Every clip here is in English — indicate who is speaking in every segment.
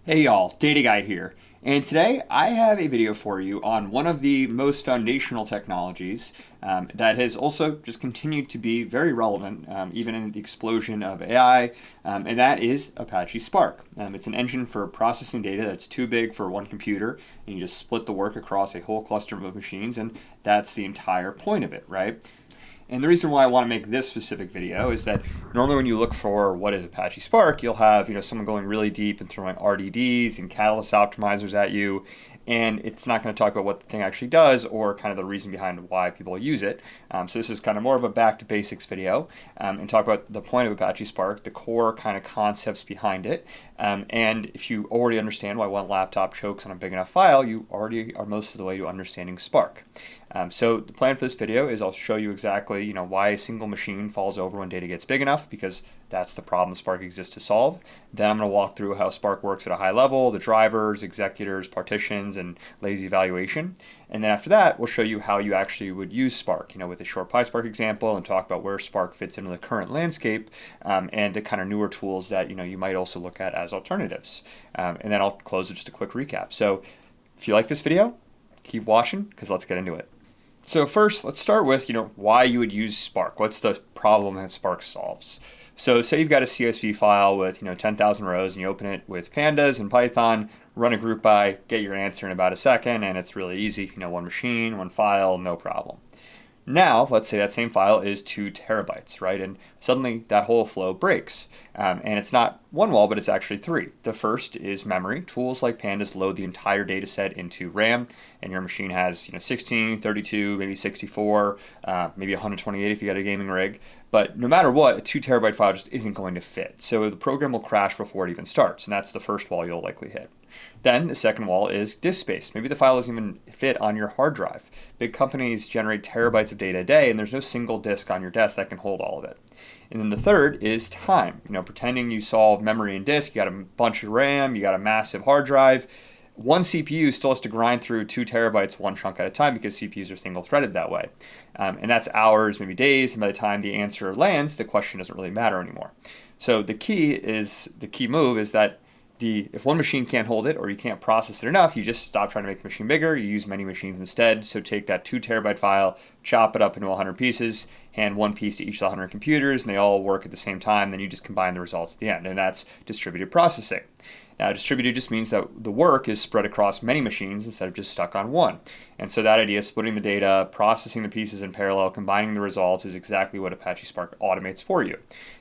Speaker 1: Hey y'all, Data Guy here, and today I have a video for you on one of the most foundational technologies that has also just continued to be very relevant even in the explosion of AI, and that is Apache Spark. It's an engine for processing data that's too big for one computer, and you just split the work across a whole cluster of machines, and that's the entire point of it, right? And the reason why I want to make this specific video is that normally when you look for what is Apache Spark, you'll have someone going really deep and throwing RDDs and catalyst optimizers at you, and it's not going to talk about what the thing actually does or kind of the reason behind why people use it. So this is kind of more of a back to basics video and talk about the point of Apache Spark, the core kind of concepts behind it, and if you already understand why one laptop chokes on a big enough file, you already are most of the way to understanding Spark. So the plan for this video is I'll show you exactly why a single machine falls over when data gets big enough, because that's the problem Spark exists to solve. Then I'm going to walk through how Spark works at a high level, the drivers, executors, partitions, and lazy evaluation. And then after that, we'll show you how you actually would use Spark, with a short PySpark example, and talk about where Spark fits into the current landscape and the kind of newer tools that you might also look at as alternatives. And then I'll close with just a quick recap. So if you like this video, keep watching because let's get into it. So first, let's start with, why you would use Spark. What's the problem that Spark solves? So say you've got a CSV file with, 10,000 rows and you open it with pandas and Python, run a group by, get your answer in about a second, and it's really easy. One machine, one file, no problem. Now, let's say that same file is 2 terabytes, right? And suddenly that whole flow breaks. And it's not one wall, but it's actually 3. The first is memory. Tools like Pandas load the entire data set into RAM, and your machine has 16, 32, maybe 64, maybe 128 if you got a gaming rig. But no matter what, a 2 terabyte file just isn't going to fit. So the program will crash before it even starts, and that's the first wall you'll likely hit. Then the second wall is disk space. Maybe the file doesn't even fit on your hard drive. Big companies generate terabytes of data a day, and there's no single disk on your desk that can hold all of it. And then the third is time. Pretending you solve memory and disk, you got a bunch of RAM, you got a massive hard drive. One CPU still has to grind through 2 terabytes one chunk at a time because CPUs are single threaded that way. And that's hours, maybe days, and by the time the answer lands, the question doesn't really matter anymore. So the key move is that if one machine can't hold it or you can't process it enough, you just stop trying to make the machine bigger. You use many machines instead. So take that 2 terabyte file, chop it up into 100 pieces, hand one piece to each of the 100 computers, and they all work at the same time. Then you just combine the results at the end, and that's distributed processing. Now, distributed just means that the work is spread across many machines instead of just stuck on one. And so that idea, splitting the data, processing the pieces in parallel, combining the results, is exactly what Apache Spark automates for you.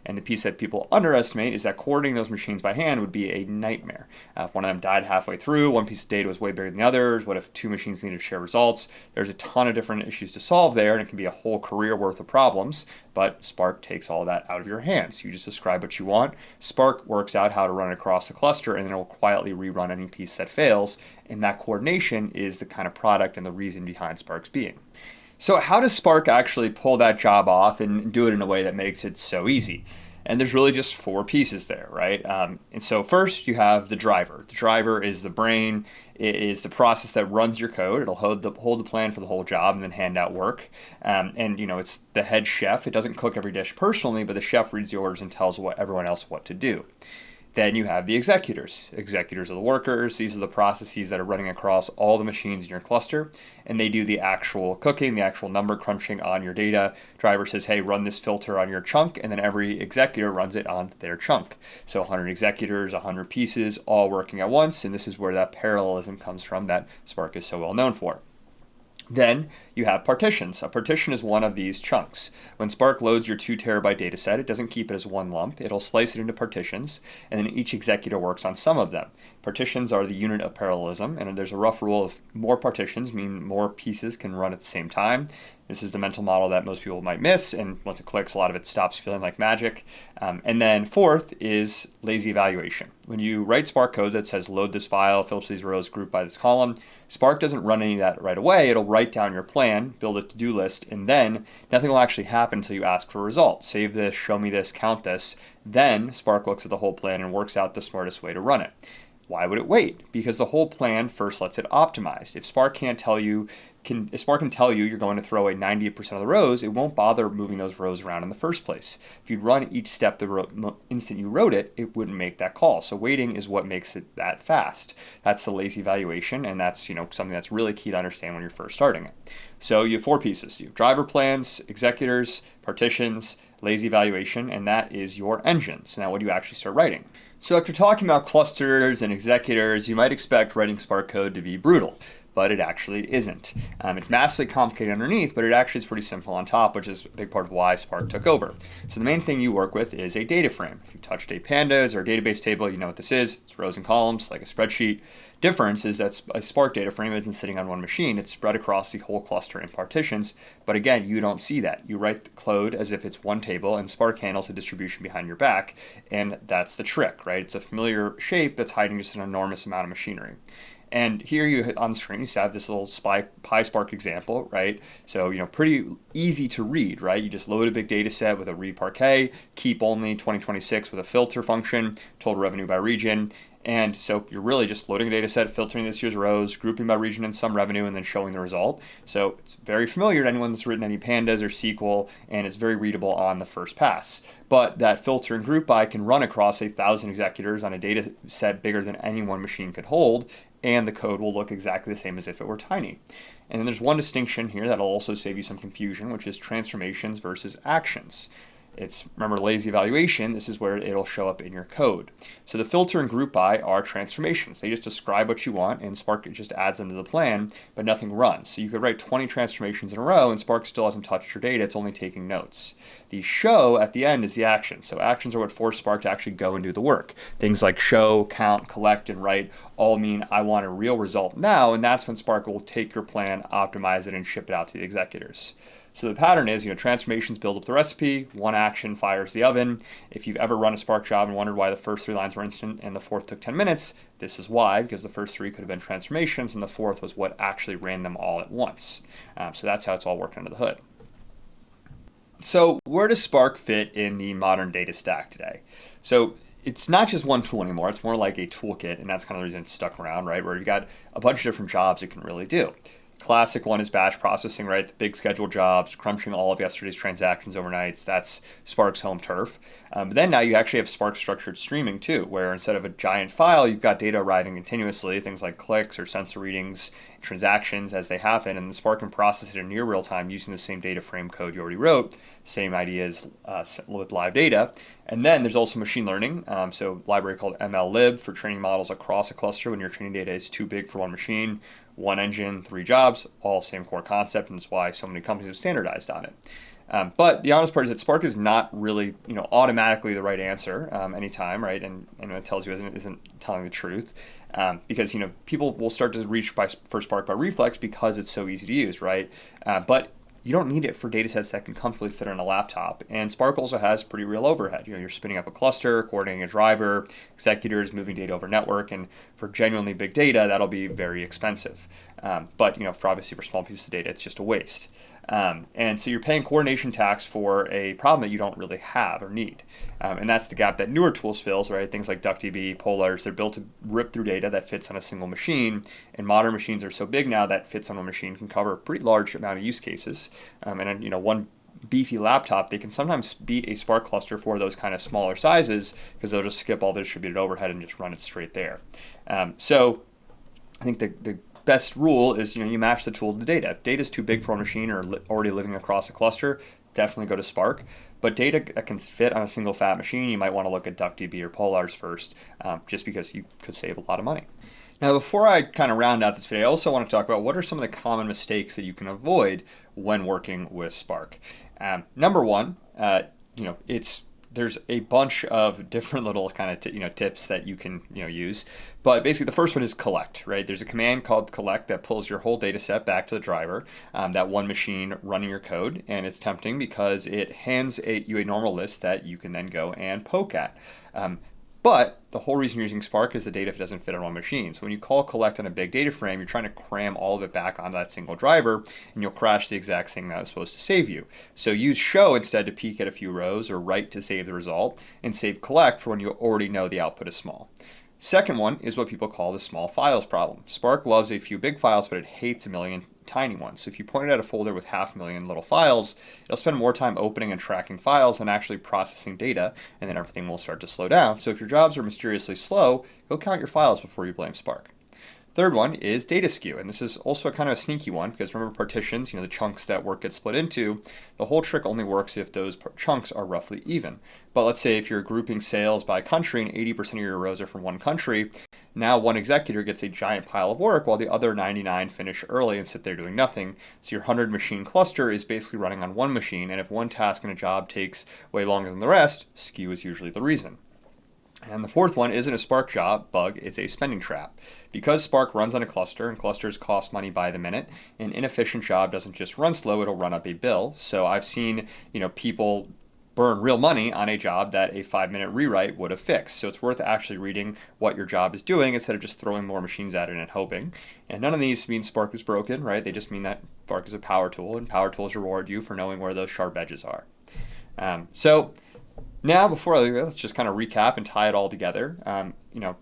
Speaker 1: And the piece that people underestimate is that coordinating those machines by hand would be a nightmare. If one of them died halfway through, one piece of data was way bigger than the others, what if 2 machines needed to share results? There's a ton of different issues to solve there, and it can be a whole career worth of problems, but Spark takes all that out of your hands. You just describe what you want. Spark works out how to run it across the cluster, and then it will quietly rerun any piece that fails, and that coordination is the kind of product and the reason behind Spark's being. So how does Spark actually pull that job off and do it in a way that makes it so easy? And there's really just 4 pieces there, right? And so first you have the driver. The driver is the brain. It is the process that runs your code. It'll hold the plan for the whole job and then hand out work. And it's the head chef. It doesn't cook every dish personally, but the chef reads the orders and tells everyone else what to do. Then you have the executors. Executors are the workers. These are the processes that are running across all the machines in your cluster, and they do the actual cooking, the actual number crunching on your data. Driver says, hey, run this filter on your chunk, and then every executor runs it on their chunk. So 100 executors, 100 pieces, all working at once, and this is where that parallelism comes from that Spark is so well known for. Then you have partitions. A partition is one of these chunks. When Spark loads your 2 terabyte data set, it doesn't keep it as one lump. It'll slice it into partitions, and then each executor works on some of them. Partitions are the unit of parallelism, and there's a rough rule of more partitions mean more pieces can run at the same time. This is the mental model that most people might miss, and once it clicks, a lot of it stops feeling like magic. And then fourth is lazy evaluation. When you write Spark code that says load this file, filter these rows, group by this column, Spark doesn't run any of that right away. It'll write down your plan, build a to-do list, and then nothing will actually happen until you ask for a result. Save this, show me this, count this. Then Spark looks at the whole plan and works out the smartest way to run it. Why would it wait? Because the whole plan first lets it optimize. If Spark can't tell you Spark can tell you you're going to throw away 90% of the rows, it won't bother moving those rows around in the first place. If you'd run each step the instant you wrote it, it wouldn't make that call. So waiting is what makes it that fast. That's the lazy evaluation, and that's something that's really key to understand when you're first starting it. So you have 4 pieces. You have driver plans, executors, partitions, lazy evaluation, and that is your engine. So now what do you actually start writing? So after talking about clusters and executors, you might expect writing Spark code to be brutal, but it actually isn't. It's massively complicated underneath, but it actually is pretty simple on top, which is a big part of why Spark took over. So the main thing you work with is a data frame. If you've touched a pandas or a database table, you know what this is. It's rows and columns, like a spreadsheet. Difference is that a Spark data frame isn't sitting on one machine. It's spread across the whole cluster in partitions. But again, you don't see that. You write the code as if it's one table, and Spark handles the distribution behind your back. And that's the trick, right? It's a familiar shape that's hiding just an enormous amount of machinery. And here you on the screen, you have this little PySpark example, right? So, pretty easy to read, right? You just load a big data set with a read parquet, keep only 2026 with a filter function, total revenue by region. And so you're really just loading a data set, filtering this year's rows, grouping by region and some revenue, and then showing the result. So it's very familiar to anyone that's written any pandas or SQL, and it's very readable on the first pass. But that filter and group by can run across 1,000 executors on a data set bigger than any one machine could hold, and the code will look exactly the same as if it were tiny. And then there's one distinction here that'll also save you some confusion, which is transformations versus actions. Remember, lazy evaluation, this is where it'll show up in your code. So the filter and group by are transformations. They just describe what you want, and Spark just adds them to the plan, but nothing runs. So you could write 20 transformations in a row, and Spark still hasn't touched your data. It's only taking notes. The show at the end is the action. So actions are what force Spark to actually go and do the work. Things like show, count, collect, and write all mean I want a real result now, and that's when Spark will take your plan, optimize it, and ship it out to the executors. So the pattern is, transformations build up the recipe, one action fires the oven. If you've ever run a Spark job and wondered why the first 3 lines were instant and the fourth took 10 minutes, this is why, because the first 3 could have been transformations and the fourth was what actually ran them all at once. So that's how it's all worked under the hood. So where does Spark fit in the modern data stack today? So it's not just one tool anymore, it's more like a toolkit, and that's kind of the reason it's stuck around, right? Where you've got a bunch of different jobs it can really do. Classic one is batch processing, right? The big scheduled jobs, crunching all of yesterday's transactions overnight. That's Spark's home turf. But then now you actually have Spark structured streaming too, where instead of a giant file, you've got data arriving continuously, things like clicks or sensor readings, transactions as they happen, and the Spark can process it in near real time using the same data frame code you already wrote. Same idea as with live data. And then there's also machine learning, so a library called MLlib for training models across a cluster when your training data is too big for one machine. One engine, 3 jobs, all same core concept, and it's why so many companies have standardized on it. But the honest part is that Spark is not really, automatically the right answer anytime, right? And it tells you isn't telling the truth, because people will start to reach for Spark by reflex because it's so easy to use, right? But you don't need it for data sets that can comfortably fit on a laptop. And Spark also has pretty real overhead. You're spinning up a cluster, coordinating a driver, executors, moving data over network, and for genuinely big data, that'll be very expensive. But obviously for small pieces of data, it's just a waste. And so you're paying coordination tax for a problem that you don't really have or need. And that's the gap that newer tools fills, right? Things like DuckDB, Polars, they're built to rip through data that fits on a single machine. And modern machines are so big now that fits on a machine can cover a pretty large amount of use cases. One beefy laptop, they can sometimes beat a Spark cluster for those kind of smaller sizes because they'll just skip all the distributed overhead and just run it straight there. So I think the best rule is you match the tool to the data. If data is too big for a machine or already living across a cluster, definitely go to Spark. But data that can fit on a single fat machine, you might want to look at DuckDB or Polars first, just because you could save a lot of money. Now, before I kind of round out this video, I also want to talk about what are some of the common mistakes that you can avoid when working with Spark. Number one, there's a bunch of different little kind of tips that you can use, but basically the first one is collect, right? There's a command called collect that pulls your whole data set back to the driver, that one machine running your code, and it's tempting because it hands you a normal list that you can then go and poke at. But the whole reason you're using Spark is the data doesn't fit on one machine. So when you call collect on a big data frame, you're trying to cram all of it back onto that single driver, and you'll crash the exact thing that was supposed to save you. So use show instead to peek at a few rows, or write to save the result, and save collect for when you already know the output is small. Second one is what people call the small files problem. Spark loves a few big files, but it hates 1,000,000 tiny ones. So if you point it at a folder with 500,000 little files, it'll spend more time opening and tracking files than actually processing data, and then everything will start to slow down. So if your jobs are mysteriously slow, you'll count your files before you blame Spark. Third one is data skew, and this is also kind of a sneaky one because remember partitions, the chunks that work gets split into, the whole trick only works if those chunks are roughly even. But let's say if you're grouping sales by country and 80% of your rows are from one country, now one executor gets a giant pile of work while the other 99 finish early and sit there doing nothing. So your 100 machine cluster is basically running on one machine, and if one task in a job takes way longer than the rest, skew is usually the reason. And the fourth one isn't a Spark job bug, it's a spending trap. Because Spark runs on a cluster and clusters cost money by the minute, an inefficient job doesn't just run slow, it'll run up a bill. So I've seen, people burn real money on a job that a 5-minute rewrite would have fixed. So it's worth actually reading what your job is doing instead of just throwing more machines at it and hoping. And none of these mean Spark is broken, right? They just mean that Spark is a power tool, and power tools reward you for knowing where those sharp edges are. Now, before I leave it, let's just kind of recap and tie it all together.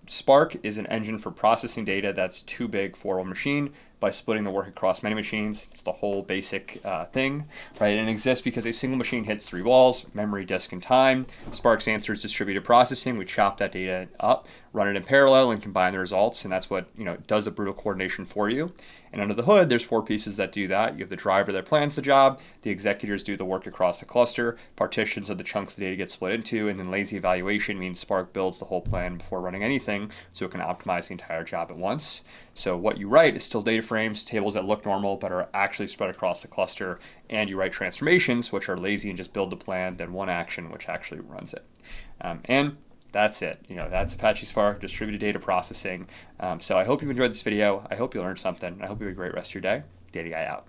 Speaker 1: Spark is an engine for processing data that's too big for one machine by splitting the work across many machines. It's the whole basic thing, right? And it exists because a single machine hits 3 walls, memory, disk, and time. Spark's answer is distributed processing. We chop that data up, run it in parallel, and combine the results, and that's what does the brutal coordination for you. And under the hood, there's 4 pieces that do that. You have the driver that plans the job, the executors do the work across the cluster, partitions of the chunks the data get split into, and then lazy evaluation means Spark builds the whole plan before running anything so it can optimize the entire job at once. So what you write is still DataFrames, tables that look normal but are actually spread across the cluster, and you write transformations, which are lazy and just build the plan, then one action which actually runs it. And that's it. That's Apache Spark, distributed data processing. So I hope you've enjoyed this video. I hope you learned something. I hope you have a great rest of your day. Data Guy out.